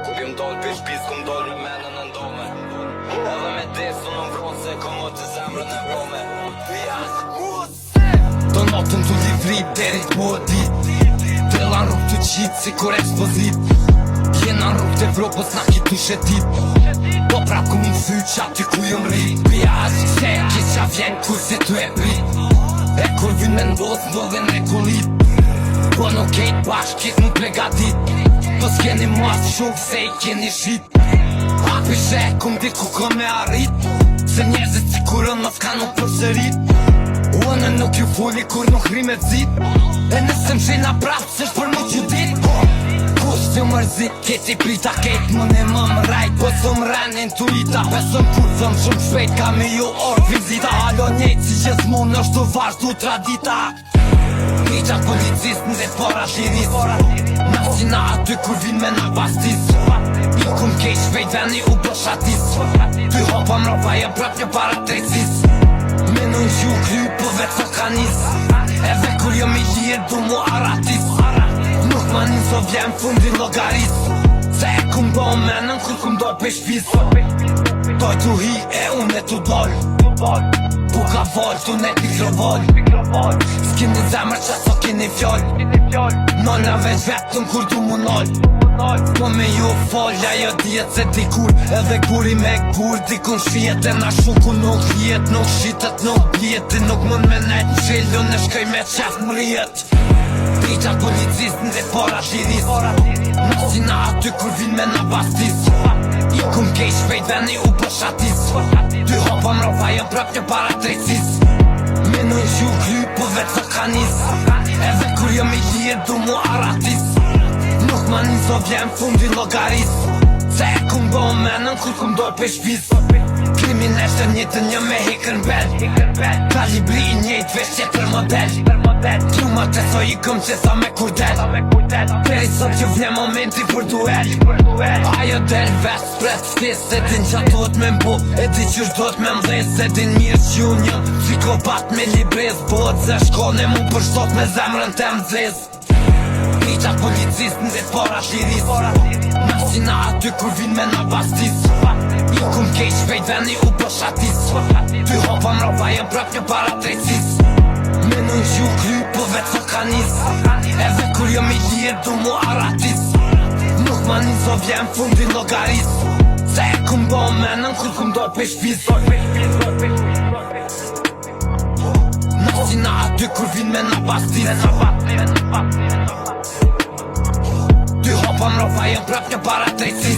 Kur jëm doll për shpis, kum doll me menën në ndome. Edhe me desu në vronë se kom o të zemrën e vrome. Do notën të livrit derit po dit. Trella në rrug të qitë si kur ekspozit. Jena në rrug të Evropës na kitu shetit. Po prap ku më thy qa ty ku jëm rrit. Pjas se kisha vjen kur se tu e prit. E kur vin me ndodhin e kullit. Po nuk kejt bashkit mu plegatit. Po s'keni mas shumë se i keni shit. Hapi shekum di ku ko me arrit. Se njerëzit si kurën mos ka nuk përsërit. Uënë nuk ju fuli kur nuk ri me zit. E nëse më shena prap se shpër mu që dit. Kush që mërzit, keti prita ket më ne më më rajt. Po së më rren intuita. Besëm kur thëm shumë shpejt ka me ju orë vizita. Halo njejt si gjithmon është të vazhdu tradita. Piqat policist në dhe pora shiris. Nasina aty kur vin me na bastis. I kum kej shpejt veni u bëshatis. Ty hopa mrapa jem prap një para trecis. Menon që u kry po vetë së kanis. Edhe kur jom i lirë du mu aratis. Nuk ma një so vjem fundin logaris. Se e kum do menën kur kum doj për shpis. Doj t'u hi e unë e t'u doll. Buka vol, t'u ne mikrovol. S'kini zemër që so kini fjoll. Nona veç vetëm kur du mu noll. Po me ju fol, ajo djetë se dikur. Edhe kur i me kur, dikun shjet. E na shuku nuk jet, nuk shitet, nuk bjet. Ti nuk mund me nejt në qillu në shkoj me qef më rjet. Piqat policist në dhe pora shiris. Nasina aty kur vin me na bastis. I kum kej shpejt veni u bëshatis. Ty hopa mropa jem prap një para trecis. Menon që u kry po vetë së kanis. Edhe kur jom i lirë du mu aratis. Nuk ma një so vjem fundin logaris. Se e kum do menën kur kum doj për shpis. Krimineshtë të njëtë një me hikën bel. Kalibri i njejt vesh qetër model. Truma të so i këm që sa me kurdel. Peri sot që vje momenti për duel. Ajo del vest spret stis. E din që atot me mbu. E di qysh do t'me mdhes. E din mirë që unë një psikopat me librez. Bot se shkone mu për shtot me zemrën të mdhez. Piqat policist në dhe pora shiris. Nasina aty kur vin me na bastis. I kum kej shpejt veni u bëshatis. Ty hopa mropa jem prap një para trecis. Menon që u kry po vetë së kanis. Edhe kur jom i lirë du mu aratis. Nuk ma një so vjem fundin logaris. Se e kum do menën kur kum doj për shpis. Nasina aty kur vin me na bastis. Ty hopa mropa jem prap një para trecis.